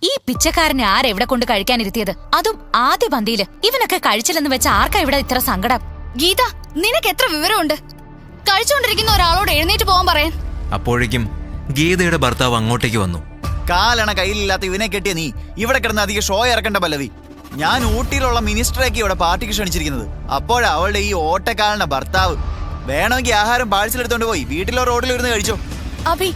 ഈ പിച്ചക്കാരനെ ആരെവിടെ കൊണ്ട് കഴിക്കാനിരുത്തിയത്? അതും ആദ്യ പന്തിയില്. ഇവനൊക്കെ കഴിച്ചില്ലെന്ന് വെച്ച ആർക്കാ ഇവിടെ ഇത്ര സങ്കടം? ഗീത, നിനക്ക് എത്ര വിവരമുണ്ട്? കഴിച്ചുകൊണ്ടിരിക്കുന്ന ഒരാളോട് എഴുന്നേറ്റ് പോകാൻ പറയാൻ. അപ്പോഴേക്കും ഗീതയുടെ ഭർത്താവ് അങ്ങോട്ടേക്ക് വന്നു. കാലണ കയ്യിലില്ലാത്ത ഇവനെ കെട്ടിയ നീ ഇവിടെ കിടന്ന് അധികം ഷോ ഇറക്കണ്ട പല്ലവി. ഞാൻ ഊട്ടിയിലുള്ള മിനിസ്റ്ററേക്ക് ഇവിടെ പാർട്ടിക്ക് ക്ഷണിച്ചിരിക്കുന്നത്. അപ്പോഴാ അവളുടെ ഈ ഓട്ടക്കാലന്റെ ഭർത്താവ്. വേണമെങ്കിൽ ആഹാരം പാഴ്സലെടുത്തോണ്ട് പോയി വീട്ടിലോ റോഡിലോ ഇരുന്ന് കഴിച്ചോ. അഭി,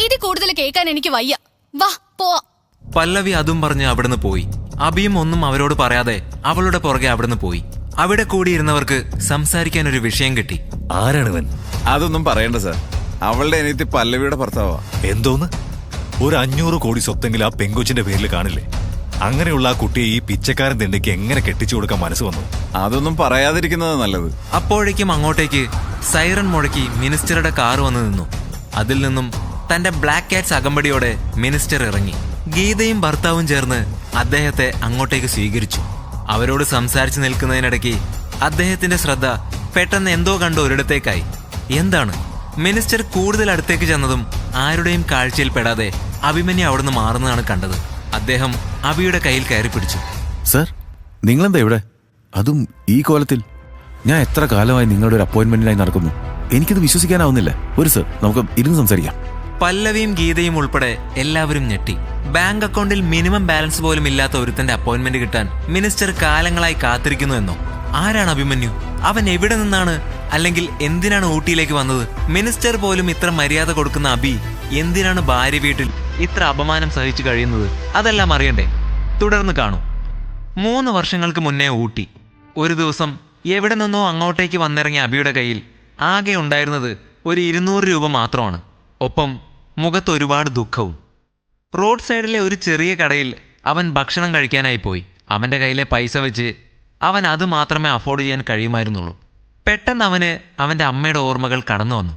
ഇത് കൂടുതൽ കേൾക്കാൻ എനിക്ക് വയ്യ. വാ പോവാ. പല്ലവി അതും പറഞ്ഞ് അവിടുന്ന് പോയി. അഭിയും ഒന്നും അവരോട് പറയാതെ അവളുടെ പുറകെ അവിടുന്ന് പോയി. അവിടെ കൂടിയിരുന്നവർക്ക് സംസാരിക്കാൻ ഒരു വിഷയം കിട്ടി. ആരാണിവൻ? അതൊന്നും പറയണ്ട സാർ, അവളുടെ അനിയത്തി പല്ലവിയുടെ ഭർത്താവാ. എന്തോന്ന്? ഒരു 500 കോടി സ്വത്തെങ്കിലും ആ പെങ്കൊച്ചിന്റെ പേരിൽ കാണില്ലേ? അങ്ങനെയുള്ള ആ കുട്ടിയെ ഈ പിച്ചക്കാരൻ തിണ്ടയ്ക്ക് എങ്ങനെ കെട്ടിച്ചു കൊടുക്കാൻ മനസ്സ് വന്നു? അതൊന്നും പറയാതിരിക്കുന്നത് നല്ലത്. അപ്പോഴേക്കും അങ്ങോട്ടേക്ക് സൈറൺ മുഴക്കി മിനിസ്റ്ററുടെ കാർ വന്നു നിന്നു. അതിൽ നിന്നും തന്റെ ബ്ലാക്ക് കാറ്റ്സ് അകമ്പടിയോടെ മിനിസ്റ്റർ ഇറങ്ങി. ഗീതയും ഭർത്താവും ചേർന്ന് അദ്ദേഹത്തെ അങ്ങോട്ടേക്ക് സ്വീകരിച്ചു. അവരോട് സംസാരിച്ചു നിൽക്കുന്നതിനിടയ്ക്ക് അദ്ദേഹത്തിന്റെ ശ്രദ്ധ പെട്ടെന്ന് എന്തോ കണ്ട് ഒരിടത്തേക്കായി. എന്താണ്? മിനിസ്റ്റർ കൂടുതൽ അടുത്തേക്ക് ചെന്നതും ആരുടെയും കാഴ്ചയിൽ പെടാതെ അഭിമന്യു അവിടുന്ന് മാറുന്നതാണ് കണ്ടത്. അദ്ദേഹം അഭിയുടെ കയ്യിൽ കയറി പിടിച്ചു. സർ, നിങ്ങളെന്താ ഇവിടെ? അതും ഈ കോലത്തിൽ? ഞാൻ എത്ര കാലമായി നിങ്ങളുടെ ഒരു അപ്പോയിന്റ്മെന്റിനായി നടക്കുന്നു. എനിക്കിത് വിശ്വസിക്കാനാവുന്നില്ല. സർ, നമുക്ക് ഇരുന്ന് സംസാരിക്കാം. പല്ലവിയും ഗീതയും ഉൾപ്പെടെ എല്ലാവരും ഞെട്ടി. ബാങ്ക് അക്കൗണ്ടിൽ മിനിമം ബാലൻസ് പോലും ഇല്ലാത്ത ഒരുത്തന്റെ അപ്പോയിന്റ്മെന്റ് കിട്ടാൻ മിനിസ്റ്റർ കാലങ്ങളായി കാത്തിരിക്കുന്നു എന്നോ? ആരാണ് അഭിമന്യു? അവൻ എവിടെ നിന്നാണ്, അല്ലെങ്കിൽ എന്തിനാണ് ഊട്ടിയിലേക്ക് വന്നത്? മിനിസ്റ്റർ പോലും ഇത്ര മര്യാദ കൊടുക്കുന്ന അഭി എന്തിനാണ് ഭാര്യ വീട്ടിൽ ഇത്ര അപമാനം സഹിച്ചു കഴിയുന്നത്? അതെല്ലാം അറിയണ്ടേ? തുടർന്ന് കാണൂ. 3 വർഷങ്ങൾക്ക് മുന്നേ ഊട്ടി. ഒരു ദിവസം എവിടെ നിന്നോ അങ്ങോട്ടേക്ക് വന്നിറങ്ങിയ അഭിയുടെ കയ്യിൽ ആകെ ഉണ്ടായിരുന്നത് ഒരു 200 രൂപ മാത്രമാണ്. ഒപ്പം മുഖത്ത് ഒരുപാട് ദുഃഖവും. റോഡ് സൈഡിലെ ഒരു ചെറിയ കടയിൽ അവൻ ഭക്ഷണം കഴിക്കാനായി പോയി. അവൻ്റെ കയ്യിലെ പൈസ വെച്ച് അവൻ അത് മാത്രമേ അഫോർഡ് ചെയ്യാൻ കഴിയുമായിരുന്നുള്ളൂ. പെട്ടെന്ന് അവന് അവൻ്റെ അമ്മയുടെ ഓർമ്മകൾ കടന്നു വന്നു.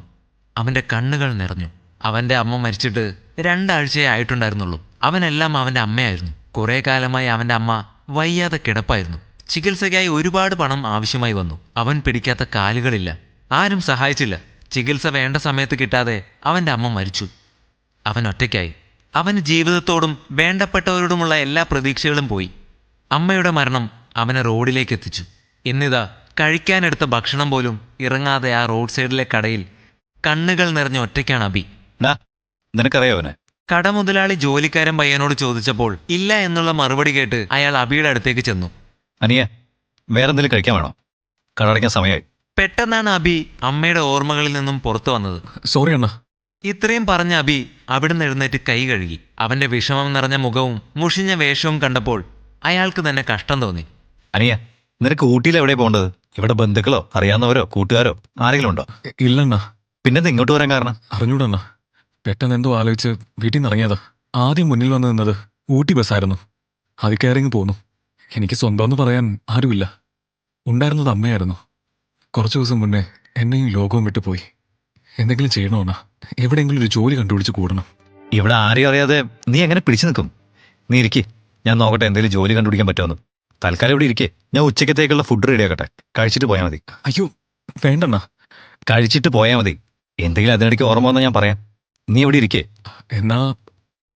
അവൻ്റെ കണ്ണുകൾ നിറഞ്ഞു. അവൻ്റെ അമ്മ മരിച്ചിട്ട് 2 ആഴ്ചയേ ആയിട്ടുണ്ടായിരുന്നുള്ളൂ. അവനെല്ലാം അവൻ്റെ അമ്മയായിരുന്നു. കുറേ കാലമായി അവൻ്റെ അമ്മ വയ്യാതെ കിടപ്പായിരുന്നു. ചികിത്സയ്ക്കായി ഒരുപാട് പണം ആവശ്യമായി വന്നു. അവൻ പിടിക്കാത്ത കാലുകളില്ല. ആരും സഹായിച്ചില്ല. ചികിത്സ വേണ്ട സമയത്ത് കിട്ടാതെ അവൻ്റെ അമ്മ മരിച്ചു. അവൻ ഒറ്റയ്ക്കായി. അവന് ജീവിതത്തോടും വേണ്ടപ്പെട്ടവരോടുമുള്ള എല്ലാ പ്രതീക്ഷകളും പോയി. അമ്മയുടെ മരണം അവനെ റോഡിലേക്ക് എത്തിച്ചു. ഇന്നിതാ കഴിക്കാനെടുത്ത ഭക്ഷണം പോലും ഇറങ്ങാതെ ആ റോഡ് സൈഡിലെ കടയിൽ കണ്ണുകൾ നിറഞ്ഞ ഒറ്റയ്ക്കാണ് അഭി. നിനക്കറിയോ അവനെ? കട മുതലാളി ജോലിക്കാരൻ പയ്യനോട് ചോദിച്ചപ്പോൾ ഇല്ല എന്നുള്ള മറുപടി കേട്ട് അയാൾ അഭിയുടെ അടുത്തേക്ക് ചെന്നു. അനിയ, വേറെന്തെങ്കിലും കഴിക്കാൻ വേണോ? കടടയ്ക്കാൻ സമയമായി. പെട്ടെന്നാണ് അഭി അമ്മയുടെ ഓർമ്മകളിൽ നിന്നും പുറത്തു വന്നത്. സോറി അണ്ണ. ഇത്രയും പറഞ്ഞ അഭി അവിടുന്ന് എഴുന്നേറ്റ് കൈ കഴുകി. അവന്റെ വിഷമം നിറഞ്ഞ മുഖവും മുഷിഞ്ഞ വേഷവും കണ്ടപ്പോൾ അയാൾക്ക് തന്നെ കഷ്ടം തോന്നി. അനിയ, നിനക്ക് ഊട്ടിയിൽ എവിടെ പോകേണ്ടത്? ഇവിടെ ബന്ധുക്കളോ അറിയാവുന്നവരോ കൂട്ടുകാരോ ആരെങ്കിലും ഉണ്ടോ? ഇല്ലണ്ണ. പിന്നെന്താ ഇങ്ങോട്ട് വരാൻ കാരണം? അറിഞ്ഞൂടണ്ണ, പെട്ടെന്ന് എന്തോ ആലോചിച്ച് വീട്ടിൽ നിന്ന് ഇറങ്ങിയതാ. ആദ്യം മുന്നിൽ വന്നു നിന്നത് ഊട്ടി ബസ്സായിരുന്നു. അത് കയറിങ്ങ് പോന്നു. എനിക്ക് സ്വന്തമെന്ന് പറയാൻ ആരുമില്ല. ഉണ്ടായിരുന്നത് അമ്മയായിരുന്നു. കുറച്ചു ദിവസം മുന്നേ എന്നെയും ലോകവും വിട്ടുപോയി. എന്തെങ്കിലും ചെയ്യണമെന്നാ. എവിടെയെങ്കിലും ഒരു ജോലി കണ്ടുപിടിച്ച് കൂടണം. ഇവിടെ ആരെയും അറിയാതെ നീ എങ്ങനെ പിടിച്ചു നിൽക്കും? നീ ഇരിക്കേ, ഞാൻ നോക്കട്ടെ എന്തെങ്കിലും ജോലി കണ്ടുപിടിക്കാൻ പറ്റുമെന്ന്. തൽക്കാലം ഇവിടെ ഇരിക്കേ, ഞാൻ ഉച്ചക്കത്തേക്കുള്ള ഫുഡ് റെഡിയാക്കട്ടെ. കഴിച്ചിട്ട് പോയാൽ മതി. അയ്യോ വേണ്ടണ്ണ. കഴിച്ചിട്ട് പോയാൽ മതി. എന്തെങ്കിലും അതിനിടയ്ക്ക് ഓർമ്മ വന്നാൽ ഞാൻ പറയാം. നീ ഇവിടെ ഇരിക്കേ. എന്നാ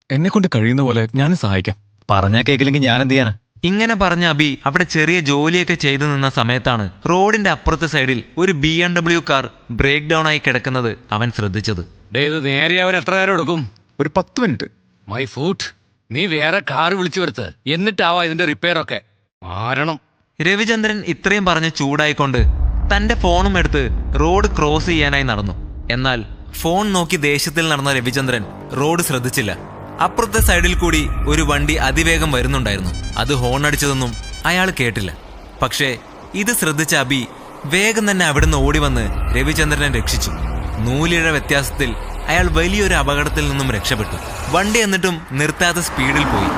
എന്നെ കൊണ്ട് കഴിയുന്ന പോലെ ഞാനും സഹായിക്കാം. പറഞ്ഞാൽ കേൾക്കില്ലെങ്കിൽ ഞാൻ എന്ത് ചെയ്യാനാ? ഇങ്ങനെ പറഞ്ഞ അഭി അവിടെ ചെറിയ ജോലിയൊക്കെ ചെയ്തു നിന്ന സമയത്താണ് റോഡിന്റെ അപ്പുറത്തെ സൈഡിൽ ഒരു BMW കാർ ബ്രേക്ക് ഡൗൺ ആയി കിടക്കുന്നത് അവൻ ശ്രദ്ധിച്ചത്. ഇത് നേരെ അവൻ എത്ര നേരം എടുക്കും? ഒരു 10 മിനിറ്റ്. മൈ ഫൂട്ട്, നീ വേറെ കാർ വിളിച്ചു വരുത്ത്. എന്നിട്ടാവാ ഇതിന്റെ റിപ്പയർ ഒക്കെ. മാരണം. രവിചന്ദ്രൻ ഇത്രയും പറഞ്ഞ് ചൂടായിക്കൊണ്ട് തന്റെ ഫോണും എടുത്ത് റോഡ് ക്രോസ് ചെയ്യാനായി നടന്നു. എന്നാൽ ഫോൺ നോക്കി ദേഷ്യത്തിൽ നടന്ന രവിചന്ദ്രൻ റോഡ് ശ്രദ്ധിച്ചില്ല. അപ്പുറത്തെ സൈഡിൽ കൂടി ഒരു വണ്ടി അതിവേഗം വരുന്നുണ്ടായിരുന്നു. അത് ഹോൺ അടിച്ചതൊന്നും അയാൾ കേട്ടില്ല. പക്ഷേ ഇത് ശ്രദ്ധിച്ച അബി വേഗം തന്നെ അവിടുന്ന് ഓടി വന്ന് രവിചന്ദ്രനെ രക്ഷിച്ചു. നൂലിഴ വ്യത്യാസത്തിൽ അയാൾ വലിയൊരു അപകടത്തിൽ നിന്നും രക്ഷപ്പെട്ടു. വണ്ടി എന്നിട്ടും നിർത്താത്ത സ്പീഡിൽ പോയി.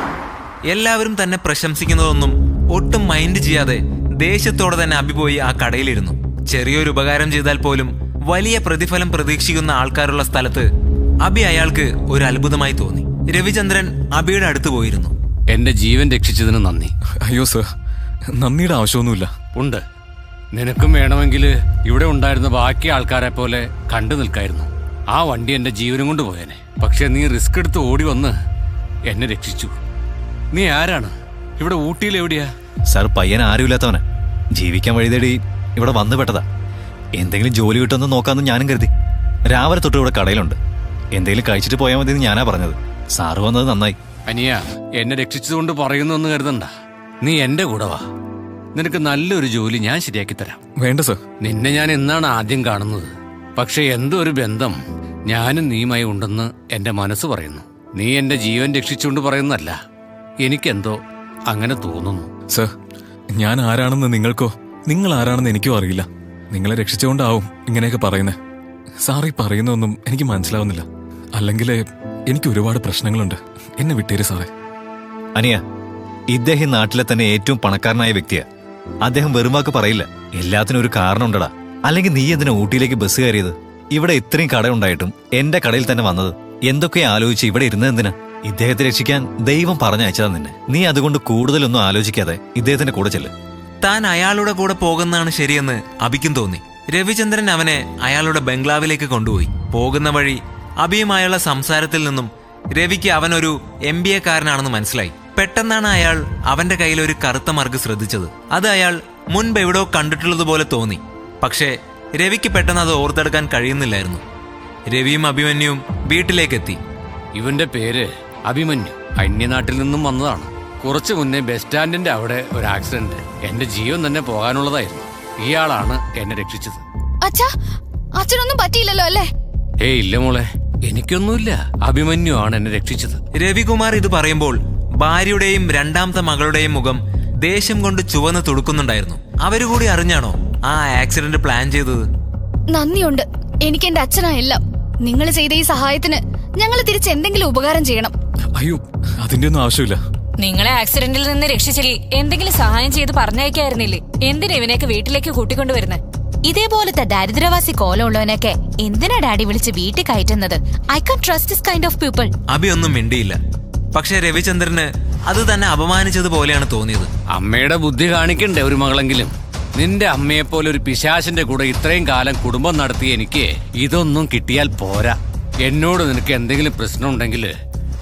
എല്ലാവരും തന്നെ പ്രശംസിക്കുന്നതൊന്നും ഒട്ടും മൈൻഡ് ചെയ്യാതെ ദേഷ്യത്തോടെ തന്നെ അബി പോയി ആ കടയിലിരുന്നു. ചെറിയൊരു ഉപകാരം ചെയ്താൽ പോലും വലിയ പ്രതിഫലം പ്രതീക്ഷിക്കുന്ന ആൾക്കാരുള്ള സ്ഥലത്ത് അബി അയാൾക്ക് ഒരു അത്ഭുതമായി തോന്നി. രവിചന്ദ്രൻ അബിയുടെ അടുത്ത് പോയിരുന്നു. എന്റെ ജീവൻ രക്ഷിച്ചതിന് നന്ദി. അയ്യോ സർ, നന്ദിയുടെ ആവശ്യമൊന്നുമില്ല. ഉണ്ട്. നിനക്കും വേണമെങ്കിൽ ഇവിടെ ഉണ്ടായിരുന്ന ബാക്കി ആൾക്കാരെ പോലെ കണ്ടു നിൽക്കായിരുന്നു. ആ വണ്ടി എന്റെ ജീവനും കൊണ്ട് പോയേനെ. പക്ഷെ നീ റിസ്ക് എടുത്ത് ഓടി വന്ന് എന്നെ രക്ഷിച്ചു. നീ ആരാണ്? ഇവിടെ ഊട്ടിയിൽ എവിടെയാ? സാർ പയ്യൻ ആരുമില്ലാത്തവനാ. ജീവിക്കാൻ വഴി തേടി ഇവിടെ വന്നു പെട്ടതാ. എന്തെങ്കിലും ജോലി കിട്ടുമെന്ന് നോക്കാമെന്ന് ഞാനും കരുതി. രാവിലെ തൊട്ട് ഇവിടെ കടയിലുണ്ട്. എന്തെങ്കിലും കഴിച്ചിട്ട് പോയാൽ മതി എന്ന് ഞാനാ പറഞ്ഞത്. സാറ് വന്നത് നന്നായി. അനിയ, എന്നെ രക്ഷിച്ചതുകൊണ്ട് പറയുന്നു കരുതണ്ട. നീ എന്റെ കൂടെ വാ. നിനക്ക് നല്ലൊരു ജോലി ഞാൻ ശരിയാക്കി തരാം. വേണ്ട സർ. നിന്നെ ഞാൻ എന്നാണ് ആദ്യം കാണുന്നത്. പക്ഷെ എന്തോ ഒരു ബന്ധം ഞാനും നീയുമായി ഉണ്ടെന്ന് എന്റെ മനസ്സ് പറയുന്നു. നീ എന്റെ ജീവൻ രക്ഷിച്ചുകൊണ്ട് പറയുന്നതല്ല, എനിക്കെന്തോ അങ്ങനെ തോന്നുന്നു. സർ, ഞാൻ ആരാണെന്ന് നിങ്ങൾക്കോ നിങ്ങൾ ആരാണെന്ന് എനിക്കോ അറിയില്ല. നിങ്ങളെ രക്ഷിച്ചുകൊണ്ടാവും ഇങ്ങനെയൊക്കെ പറയുന്നത്. സാർ ഈ പറയുന്നൊന്നും എനിക്ക് മനസ്സിലാവുന്നില്ല. അല്ലെങ്കിൽ എനിക്ക് ഒരുപാട് പ്രശ്നങ്ങളുണ്ട്. എന്നെ വിട്ടേര് സാറേ. അനിയ, ഇദ്ദേഹം നാട്ടിലെ തന്നെ ഏറ്റവും പണക്കാരനായ വ്യക്തിയാ. അദ്ദേഹം വെറും വാക്ക് പറയില്ല. എല്ലാത്തിനും ഒരു കാരണം ഉണ്ടടാ. അല്ലെങ്കിൽ നീ എന്തിനാ ഊട്ടിയിലേക്ക് ബസ് കയറിയത്? ഇവിടെ ഇത്രയും കടയുണ്ടായിട്ടും എന്റെ കടയിൽ തന്നെ വന്നത്. എന്തൊക്കെ ആലോചിച്ച് ഇവിടെ ഇരുന്നത് എന്തിനാ? ഇദ്ദേഹത്തെ രക്ഷിക്കാൻ ദൈവം പറഞ്ഞയച്ചതാ നിന്നെ. നീ അതുകൊണ്ട് കൂടുതലൊന്നും ആലോചിക്കാതെ ഇദ്ദേഹത്തിന്റെ കൂടെ ചെല്ല്. താൻ അയാളുടെ കൂടെ പോകുന്നതാണ് ശരിയെന്ന് അബിക്കും തോന്നി. രവിചന്ദ്രൻ അവനെ അയാളുടെ ബംഗ്ലാവിലേക്ക് കൊണ്ടുപോയി. പോകുന്ന വഴി അബിയുമായുള്ള സംസാരത്തിൽ നിന്നും രവിക്ക് അവനൊരു MBA കാരനാണെന്ന് മനസ്സിലായി. പെട്ടെന്നാണ് അയാൾ അവന്റെ കയ്യിൽ ഒരു കറുത്ത മറുക് ശ്രദ്ധിച്ചത്. അത് അയാൾ മുൻപ് എവിടോ കണ്ടിട്ടുള്ളതുപോലെ തോന്നി. പക്ഷേ രവിക്ക് പെട്ടെന്ന് അത് ഓർത്തെടുക്കാൻ കഴിയുന്നില്ലായിരുന്നു. രവിയും അഭിമന്യുവും വീട്ടിലേക്കെത്തി. ഇവന്റെ പേര് അഭിമന്യു. അന്യനാട്ടിൽ നിന്നും വന്നതാണ്. കുറച്ചു മുന്നേ ബസ് സ്റ്റാൻഡിന്റെ അവിടെ ഒരു ആക്സിഡന്റ്. എന്റെ ജീവൻ തന്നെ പോകാനുള്ളതായിരുന്നു. ഇയാളാണ് എന്നെ രക്ഷിച്ചത്. അച്ഛാ, അച്ഛനൊന്നും പറ്റിയില്ലല്ലോ അല്ലേ? ഇല്ല മോളെ, എനിക്കൊന്നുമില്ല. അഭിമന്യു ആണ് എന്നെ രക്ഷിച്ചത്. രവികുമാർ ഇത് പറയുമ്പോൾ ഭാര്യയുടെയും രണ്ടാമത്തെ മകളുടെയും മുഖം ദേഷ്യം കൊണ്ട് ചുവന്ന് തുടുക്കുന്നുണ്ടായിരുന്നു. അവരുകൂടി അറിഞ്ഞാണോ ആ ആക്സിഡന്റ് പ്ലാൻ ചെയ്തത്? നന്ദിയുണ്ട്. എനിക്ക് എന്റെ അച്ഛനായല്ല. നിങ്ങൾ ചെയ്ത ഈ സഹായത്തിന് ഞങ്ങൾ തിരിച്ച് എന്തെങ്കിലും ഉപകാരം ചെയ്യണം. അയ്യോ, അതിന്റെ ഒന്നും ആവശ്യമില്ല. നിങ്ങളെ ആക്സിഡന്റിൽ നിന്ന് രക്ഷിച്ചില്ലേ എന്തെങ്കിലും സഹായം ചെയ്ത് പറഞ്ഞയക്കായിരുന്നില്ലേ? എന്തിനാ ഇവനെയൊക്കെ വീട്ടിലേക്ക് കൂട്ടിക്കൊണ്ടുവരുന്നത്? ഇതേപോലത്തെ ദരിദ്രവാസി കോലമുള്ളവനൊക്കെ എന്തിനാ ഡാഡി വിളിച്ച് വീട്ടിൽ കയറ്റുന്നത്? I can trust this kind of people. Abi ഒന്നും മിണ്ടിയില്ല. പക്ഷെ രവിചന്ദ്രന് അത് തന്നെ അപമാനിച്ചതുപോലെയാണ് തോന്നിയത്. അമ്മയുടെ ബുദ്ധി കാണിക്കണ്ടേ ഒരു മകളെങ്കിലും? നിന്റെ അമ്മയെപ്പോലെ ഒരു പിശാചിന്റെ കൂടെ ഇത്രയും കാലം കുടുംബം നടത്തിയ എനിക്ക് ഇതൊന്നും കിട്ടിയാൽ പോരാ. എന്നോട് നിനക്ക് എന്തെങ്കിലും പ്രശ്നം ഉണ്ടെങ്കിൽ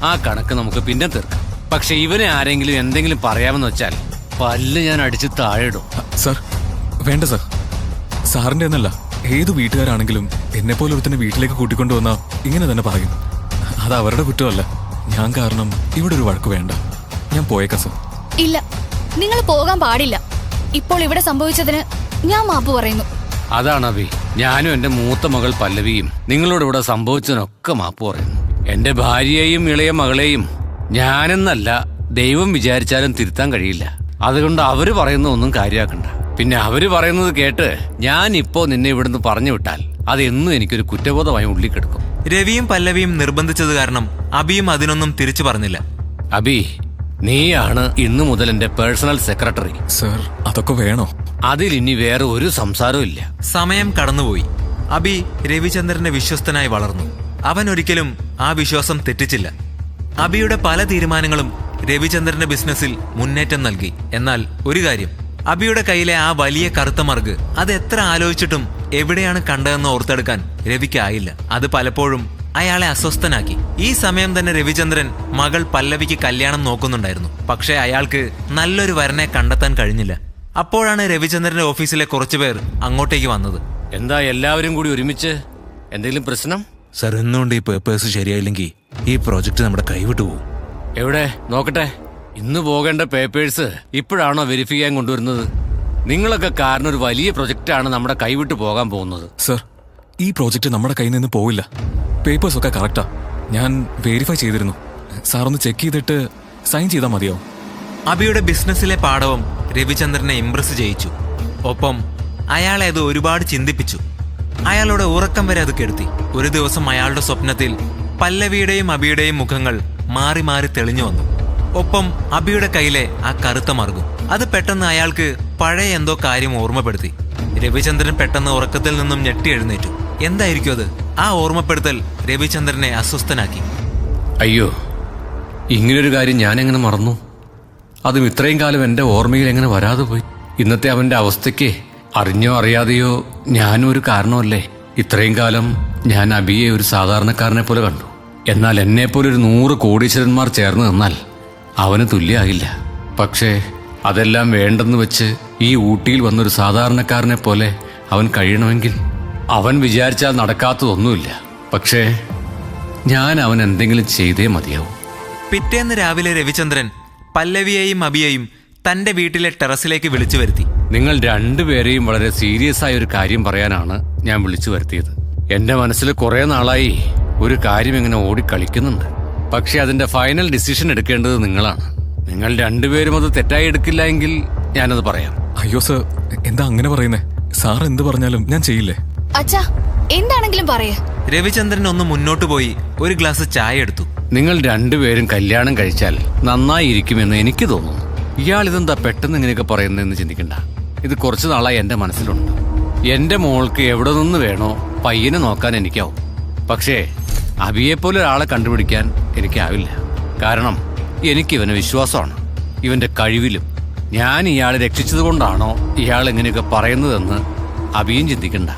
ആ കണക്ക് നമുക്ക് പിന്നെ തീർക്കാം. പക്ഷെ ഇവനെ ആരെങ്കിലും എന്തെങ്കിലും പറയാമെന്ന് വെച്ചാൽ പല്ല് ഞാൻ അടിച്ച് താഴെയിടും. സർ, വേണ്ട സർ. സാറിന്റെ എന്നല്ല, ഏതു വീട്ടുകാരാണെങ്കിലും എന്നെപ്പോലെ ഒരുത്തന്നെ വീട്ടിലേക്ക് കൂട്ടിക്കൊണ്ടുവന്നാ ഇങ്ങനെ തന്നെ പറയും. അത് അവരുടെ കുറ്റമല്ല. ഞാൻ കാരണം ഇവിടെ ഒരു വഴക്ക് വേണ്ട. ഞാൻ പോയേക്കാം സർ. ഇല്ല, നിങ്ങൾ പോകാൻ പാടില്ല. ഇപ്പോൾ ഇവിടെ സംഭവിച്ചതിന് ഞാൻ മാപ്പ് പറയുന്നു. അതാണ് അഭി. ഞാനും എന്റെ മൂത്ത മകൾ പല്ലവിയും നിങ്ങളോട് ഇവിടെ സംഭവിച്ചതിനൊക്കെ മാപ്പ് പറയുന്നു. എന്റെ ഭാര്യയെയും ഇളയ മകളെയും ഞാനെന്നല്ല ദൈവം വിചാരിച്ചാലും തിരുത്താൻ കഴിയില്ല. അതുകൊണ്ട് അവര് പറയുന്ന ഒന്നും കാര്യമാക്കണ്ട. പിന്നെ അവര് പറയുന്നത് കേട്ട് ഞാൻ ഇപ്പോ നിന്നെ ഇവിടുന്ന് പറഞ്ഞു വിട്ടാൽ അതെന്നും എനിക്കൊരു കുറ്റബോധമായി ഉള്ളിൽ കിടക്കും. രവിയും പല്ലവിയും നിർബന്ധിച്ചത് കാരണം അബിയും അതിനൊന്നും തിരിച്ചു പറഞ്ഞില്ല. അബി, നീയാണ് ഇന്നു മുതൽ എന്റെ പേഴ്സണൽ സെക്രട്ടറി. സർ, അതൊക്കെ വേണോ? അതിൽ ഇനി വേറെ ഒരു സംസാരവും ഇല്ല. സമയം കടന്നുപോയി. അബി രവിചന്ദ്രന്റെ വിശ്വസ്തനായി വളർന്നു. അവൻ ഒരിക്കലും ആ വിശ്വാസം തെറ്റിച്ചില്ല. അബിയുടെ പല തീരുമാനങ്ങളും രവിചന്ദ്രന്റെ ബിസിനസ്സിൽ മുന്നേറ്റം നൽകി. എന്നാൽ ഒരു കാര്യം, അബിയുടെ കയ്യിലെ ആ വലിയ കറുത്ത മറുക് അത് എത്ര ആലോചിച്ചിട്ടും എവിടെയാണ് കണ്ടതെന്ന് ഓർത്തെടുക്കാൻ രവിക്കായില്ല. അത് പലപ്പോഴും അയാളെ അസ്വസ്ഥനാക്കി. ഈ സമയം തന്നെ രവിചന്ദ്രൻ മകൾ പല്ലവിക്ക് കല്യാണം നോക്കുന്നുണ്ടായിരുന്നു. പക്ഷേ അയാൾക്ക് നല്ലൊരു വരനെ കണ്ടെത്താൻ കഴിഞ്ഞില്ല. അപ്പോഴാണ് രവിചന്ദ്രന്റെ ഓഫീസിലെ കുറച്ചുപേർ അങ്ങോട്ടേക്ക് വന്നത്. എന്താ എല്ലാവരും കൂടി ഒരുമിച്ച്? എന്തെങ്കിലും പ്രശ്നം? സർ, എന്തുകൊണ്ട് ഈ പേപ്പേഴ്സ് ശരിയായില്ലെങ്കിൽ ഈ പ്രോജക്റ്റ് നമ്മുടെ കൈവിട്ടു പോകും. എവിടെ നോക്കട്ടെ. ഇന്ന് പോകേണ്ട പേപ്പേഴ്സ് ഇപ്പോഴാണോ വെരിഫൈ ചെയ്യാൻ കൊണ്ടുവരുന്നത്? നിങ്ങളൊക്കെ കാരണം ഒരു വലിയ പ്രൊജക്റ്റാണ് നമ്മുടെ കൈവിട്ട് പോകാൻ പോകുന്നത്. സർ, ഈ പ്രോജക്റ്റ് നമ്മുടെ കയ്യിൽ നിന്ന് പോവില്ല. പേപ്പേഴ്സ് ഒക്കെ കറക്റ്റാ. ഞാൻ വെരിഫൈ ചെയ്തിരുന്നു. സാർ ഒന്ന് ചെക്ക് ചെയ്തിട്ട് സൈൻ ചെയ്താൽ മതിയോ? അബിയുടെ ബിസിനസ്സിലെ പാഠവും രവിചന്ദ്രനെ ഇംപ്രസ് ചെയ്യിച്ചു. ഒപ്പം അയാളെ അത് ഒരുപാട് ചിന്തിപ്പിച്ചു. അയാളുടെ ഉറക്കം വരെ അത് കെടുത്തി. ഒരു ദിവസം അയാളുടെ സ്വപ്നത്തിൽ പല്ലവിയുടെയും അബിയുടെയും മുഖങ്ങൾ മാറി മാറി തെളിഞ്ഞു വന്നു. ഒപ്പം അബിയുടെ കയ്യിലെ ആ കറുത്ത മറുകും. അത് പെട്ടെന്ന് അയാൾക്ക് പഴയ എന്തോ കാര്യം ഓർമ്മപ്പെടുത്തി. രവിചന്ദ്രൻ പെട്ടെന്ന് ഉറക്കത്തിൽ നിന്നും ഞെട്ടി എഴുന്നേറ്റു. എന്തായിരിക്കും അത്? ആ ഓർമ്മപ്പെടുത്തൽ രവിചന്ദ്രനെ അസ്വസ്ഥനാക്കി. അയ്യോ, ഇങ്ങനൊരു കാര്യം ഞാൻ എങ്ങനെ മറന്നു? അതും ഇത്രയും കാലം എന്റെ ഓർമ്മയിൽ എങ്ങനെ വരാതെ പോയി? ഇന്നത്തെ അവന്റെ അവസ്ഥയ്ക്ക് അറിഞ്ഞോ അറിയാതെയോ ഞാനും ഒരു കാരണമല്ലേ? ഇത്രയും കാലം ഞാൻ അബിയെ ഒരു സാധാരണക്കാരനെ പോലെ കണ്ടു. എന്നാൽ എന്നെപ്പോലെ ഒരു 100 കോടീശ്വരന്മാർ ചേർന്ന് നിന്നാൽ അവന് തുല്യമാകില്ല. പക്ഷേ അതെല്ലാം വേണ്ടെന്ന് വെച്ച് ഈ ഊട്ടിയിൽ വന്നൊരു സാധാരണക്കാരനെ പോലെ അവൻ കഴിയണമെങ്കിൽ അവൻ വിചാരിച്ചാൽ നടക്കാത്തതൊന്നുമില്ല. പക്ഷേ ഞാൻ അവൻ എന്തെങ്കിലും ചെയ്തേ മതിയാവും. പിറ്റേന്ന് രാവിലെ രവിചന്ദ്രൻ പല്ലവിയെയും അബിയെയും തന്റെ വീട്ടിലെ ടെറസിലേക്ക് വിളിച്ചു വരുത്തി. നിങ്ങൾ രണ്ടുപേരെയും വളരെ സീരിയസ് ആയ ഒരു കാര്യം പറയാനാണ് ഞാൻ വിളിച്ചു വരുത്തിയത്. എന്റെ മനസ്സിൽ കുറെ നാളായി ഒരു കാര്യം ഇങ്ങനെ ഓടിക്കളിക്കുന്നുണ്ട്. പക്ഷെ അതിന്റെ ഫൈനൽ ഡിസിഷൻ എടുക്കേണ്ടത് നിങ്ങളാണ്. നിങ്ങൾ രണ്ടുപേരും അത് തെറ്റായി എടുക്കില്ല എങ്കിൽ ഞാനത് പറയാം. അയ്യോ സർ, എന്താ അങ്ങനെ പറയുന്നേ? സാർ എന്ത് പറഞ്ഞാലും ഞാൻ ചെയ്യില്ലേ. അച്ഛാ, എന്താണെങ്കിലും പറയേ. രവിചന്ദ്രൻ ഒന്ന് മുന്നോട്ട് പോയി ഒരു ഗ്ലാസ് ചായ എടുത്തു. നിങ്ങൾ രണ്ടുപേരും കല്യാണം കഴിച്ചാൽ നന്നായിരിക്കുമെന്ന് എനിക്ക് തോന്നുന്നു. ഇയാൾ ഇതെന്താ പെട്ടെന്ന് ഇങ്ങനെയൊക്കെ പറയുന്നതെന്ന് ചിന്തിക്കണ്ട. ഇത് കുറച്ചു നാളായി എന്റെ മനസ്സിലുണ്ട്. എന്റെ മോൾക്ക് എവിടെ നിന്ന് വേണോ പയ്യനെ നോക്കാൻ എനിക്കാവും. പക്ഷേ അബിയെപ്പോലെ ഒരാളെ കണ്ടുപിടിക്കാൻ എനിക്കാവില്ല. കാരണം എനിക്കിവന് വിശ്വാസമാണ്, ഇവന്റെ കഴിവിലും. ഞാൻ ഇയാളെ രക്ഷിച്ചത് കൊണ്ടാണോ ഇയാൾ ഇങ്ങനെയൊക്കെ പറയുന്നതെന്ന് അബിയും ചിന്തിക്കണ്ട.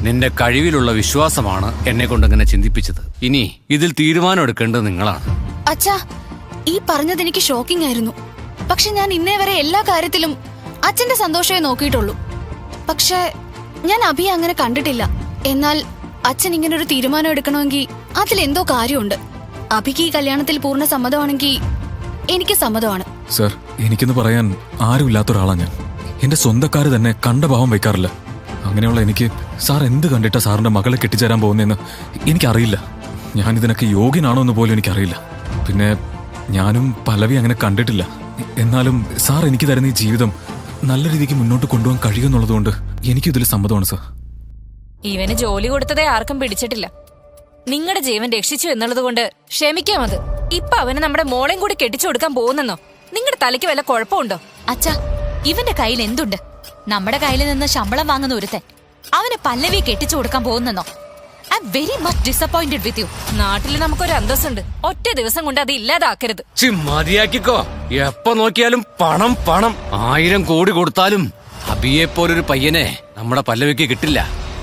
നിന്റെ കഴിവിലുള്ള വിശ്വാസമാണ് എന്നെ കൊണ്ടങ്ങനെ ചിന്തിപ്പിച്ചത്. ഇനി ഇതിൽ തീരുമാനം എടുക്കേണ്ടത് നിങ്ങളാണ്. അച്ഛാ, ഈ പറഞ്ഞത് എനിക്ക് ഷോക്കിംഗ് ആയിരുന്നു. പക്ഷെ ഞാൻ ഇന്നേ വരെ എല്ലാ കാര്യത്തിലും അച്ഛന്റെ സന്തോഷമേ നോക്കിയിട്ടുള്ളൂ. പക്ഷെ ഞാൻ അബിയെ അങ്ങനെ കണ്ടിട്ടില്ല. എന്നാൽ അച്ഛൻ ഇങ്ങനെ ഒരു തീരുമാനം എടുക്കണമെങ്കിൽ അതിലെന്തോ കാര്യമുണ്ട്. അബിക്ക് ഈ കല്യാണത്തിൽ പൂർണ്ണ സമ്മതമാണെങ്കിൽ എനിക്ക് സമ്മതമാണ്. സർ, എനിക്കെന്ന് പറയാൻ ആരുമില്ലാത്ത ഒരാളാണ് ഞാൻ. എന്റെ സ്വന്തക്കാര് തന്നെ കണ്ട ഭാവം വയ്ക്കാറില്ല. അങ്ങനെയുള്ള എനിക്ക് സാർ എന്ത് കണ്ടിട്ടാ സാറിന്റെ മകളെ കെട്ടിച്ചേരാൻ പോകുന്നതെന്ന് എനിക്കറിയില്ല. ഞാൻ ഇതിനൊക്കെ യോഗ്യനാണോ എന്ന് പോലും എനിക്കറിയില്ല. പിന്നെ ഞാനും പല്ലവി അങ്ങനെ കണ്ടിട്ടില്ല. എന്നാലും സാർ എനിക്ക് തരുന്ന ഈ ജീവിതം നല്ല രീതിക്ക് മുന്നോട്ട് കൊണ്ടുപോകാൻ കഴിയുമെന്നുള്ളതുകൊണ്ട് എനിക്കിതിൽ സമ്മതമാണ് സാർ. ഇവന് ജോലി കൊടുത്തതേ ആർക്കും പിടിച്ചിട്ടില്ല. നിങ്ങളുടെ ജീവൻ രക്ഷിച്ചു എന്നുള്ളത് കൊണ്ട് ക്ഷമിക്കാം. അത് ഇപ്പൊ അവന് നമ്മുടെ മോളെയും കൂടി കെട്ടിച്ചു കൊടുക്കാൻ പോകുന്നെന്നോ? നിങ്ങളുടെ തലയ്ക്ക് വല്ല കുഴപ്പമുണ്ടോ? അച്ഛാ, ഇവന്റെ കയ്യിൽ എന്തുണ്ട്? നമ്മുടെ കയ്യിൽ നിന്ന് ശമ്പളം വാങ്ങുന്ന ഒരുത്തൻ അവന് പല്ലവി കെട്ടിച്ചു കൊടുക്കാൻ പോകുന്നെന്നോ? I am very much disappointed with you. നാട്ടിൽ നമുക്കൊരു അന്തസ്സുണ്ട്. ഒറ്റ ദിവസം കൊണ്ട് അത് ഇല്ലാതാക്കരുത്. മതിയാക്കിക്കോ. എപ്പോ നോക്കിയാലും പണം പണം. 1000 കോടി കൊടുത്താലും അബിയെപ്പോലൊരു പയ്യനെ നമ്മുടെ പല്ലവിക്ക് കിട്ടില്ല.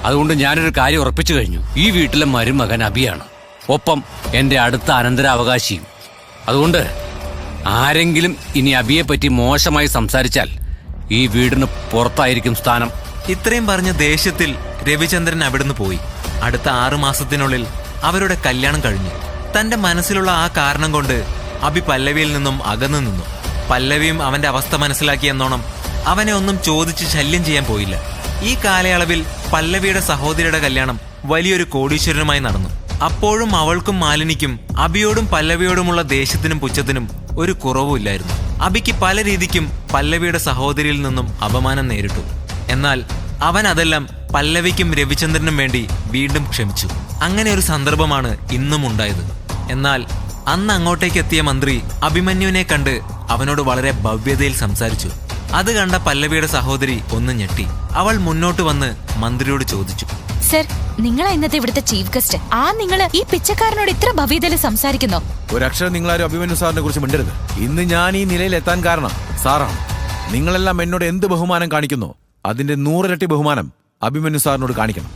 അതുകൊണ്ട് ഞാനൊരു കാര്യം ഉറപ്പിച്ചു കഴിഞ്ഞു. ഈ വീട്ടിലെ മരുമകൻ അബിയാണ്, ഒപ്പം എന്റെ അടുത്ത അനന്തരാവകാശിയും. അതുകൊണ്ട് ആരെങ്കിലും ഇനി അബിയെ പറ്റി മോശമായി സംസാരിച്ചാൽ ഈ വീടിന് പുറത്തായിരിക്കും സ്ഥാനം. ഇത്രയും പറഞ്ഞ ദേഷ്യത്തിൽ രവിചന്ദ്രൻ അവിടുന്ന് പോയി. അടുത്ത 6 മാസത്തിനുള്ളിൽ അവരുടെ കല്യാണം കഴിഞ്ഞു. തന്റെ മനസ്സിലുള്ള ആ കാരണം കൊണ്ട് അബി പല്ലവിയിൽ നിന്നും അകന്നു നിന്നു. പല്ലവിയും അവന്റെ അവസ്ഥ മനസ്സിലാക്കിയെന്നോണം അവനെ ഒന്നും ചോദിച്ച് ശല്യം ചെയ്യാൻ പോയില്ല. ഈ കാലയളവിൽ പല്ലവിയുടെ സഹോദരിയുടെ കല്യാണം വലിയൊരു കോടീശ്വരനുമായി നടന്നു. അപ്പോഴും അവൾക്കും മാലിനിക്കും അബിയോടും പല്ലവിയോടുമുള്ള ദേഷ്യത്തിനും പുച്ഛത്തിനും ഒരു കുറവുമില്ലായിരുന്നു. അബിക്ക് പല രീതിക്കും പല്ലവിയുടെ സഹോദരിയിൽ നിന്നും അപമാനം നേരിട്ടു. എന്നാൽ അവൻ അതെല്ലാം പല്ലവിക്കും രവിചന്ദ്രനും വേണ്ടി വീണ്ടും ക്ഷമിച്ചു. അങ്ങനെ ഒരു സന്ദർഭമാണ് ഇന്നും ഉണ്ടായത്. എന്നാൽ അന്ന് അങ്ങോട്ടേക്ക് എത്തിയ മന്ത്രി അഭിമന്യുവിനെ കണ്ട് അവനോട് വളരെ ഭവ്യതയിൽ സംസാരിച്ചു. അത് കണ്ട പല്ലവിയുടെ സഹോദരി ഒന്ന് ഞെട്ടി. അവൾ മുന്നോട്ട് വന്ന് മന്ത്രിയോട് ചോദിച്ചു, സർ, നിങ്ങളാ ഇന്നത്തെ ഇവിടുത്തെ ചീഫ് ഗസ്റ്റ്. നിങ്ങൾ ഈ പിച്ചക്കാരനോട് ഇത്ര ഭവ്യതയിൽ സംസാരിക്കുന്നോ? ഒരക്ഷരം നിങ്ങളാരും അഭിമന്യു സാറിനെ കുറിച്ച് മിണ്ടരുത്. ഇന്ന് ഞാൻ ഈ നിലയിൽ എത്താൻ കാരണം സാറാണ്. നിങ്ങളെല്ലാം എന്നോട് എന്ത് ബഹുമാനം കാണിക്കുന്നോ അതിന്റെ 100 ഇരട്ടി ബഹുമാനം അഭിമന്യു സാറിനോട് കാണിക്കണം.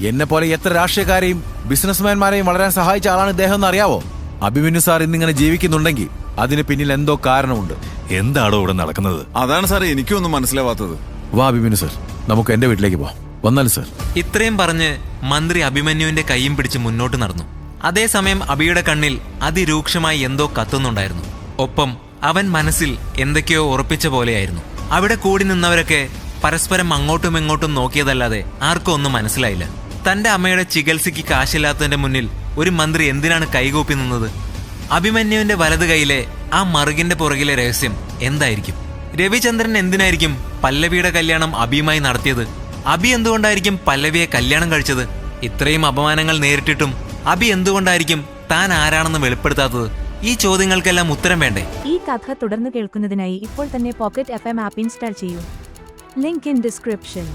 എന്നെ പോലെ എത്ര രാഷ്ട്രീയക്കാരെയും ബിസിനസ്മാൻമാരെയും വളരാൻ സഹായിച്ച ആളാണ് ഇദ്ദേഹം എന്ന് അറിയാവോ? അഭിമന്യു സാർ ഇന്നിങ്ങനെ ജീവിക്കുന്നുണ്ടെങ്കിൽ അതിന് പിന്നിൽ എന്തോ കാരണമുണ്ട്. എന്താണോ ഇവിടെ നടക്കുന്നത്? അതാണ് സാറേ എനിക്കൊന്നും മനസ്സിലാവാത്തത്. വാ അഭിമന്യു സാർ, നമുക്ക് എന്റെ വീട്ടിലേക്ക് പോവാം. വന്നാലും സാർ. ഇത്രയും പറഞ്ഞ് മന്ത്രി അഭിമന്യുവിന്റെ കൈയും പിടിച്ച് മുന്നോട്ട് നടന്നു. അതേസമയം അബിയുടെ കണ്ണിൽ അതിരൂക്ഷമായി എന്തോ കത്തുന്നുണ്ടായിരുന്നു. ഒപ്പം അവൻ മനസ്സിൽ എന്തൊക്കെയോ ഉറപ്പിച്ച പോലെയായിരുന്നു. അവിടെ കൂടി നിന്നവരൊക്കെ പരസ്പരം അങ്ങോട്ടും ഇങ്ങോട്ടും നോക്കിയതല്ലാതെ ആർക്കും ഒന്നും മനസ്സിലായില്ല. തന്റെ അമ്മയുടെ ചികിത്സയ്ക്ക് കാശില്ലാത്തതിന്റെ മുന്നിൽ ഒരു മന്ത്രി എന്തിനാണ് കൈകൂപ്പി നിന്നത്? അഭിമന്യുവിന്റെ വലത് കൈയിലെ ആ മറുകിന്റെ പുറകിലെ രഹസ്യം എന്തായിരിക്കും? രവിചന്ദ്രൻ എന്തിനായിരിക്കും പല്ലവിയുടെ കല്യാണം അബിയുമായി നടത്തിയത്? അബി എന്തുകൊണ്ടായിരിക്കും പല്ലവിയെ കല്യാണം കഴിച്ചത്? ഇത്രയും അപമാനങ്ങൾ നേരിട്ടിട്ടും അബി എന്തുകൊണ്ടായിരിക്കും താൻ ആരാണെന്ന് വെളിപ്പെടുത്താത്തത്? ഈ ചോദ്യങ്ങൾക്കെല്ലാം ഉത്തരം വേണ്ടേ? ഈ കഥ തുടർന്ന് കേൾക്കുന്നതിനായി ഇപ്പോൾ തന്നെ പോക്കറ്റ് FM ആപ്പ് ഇൻസ്റ്റാൾ ചെയ്യൂ. Link in description.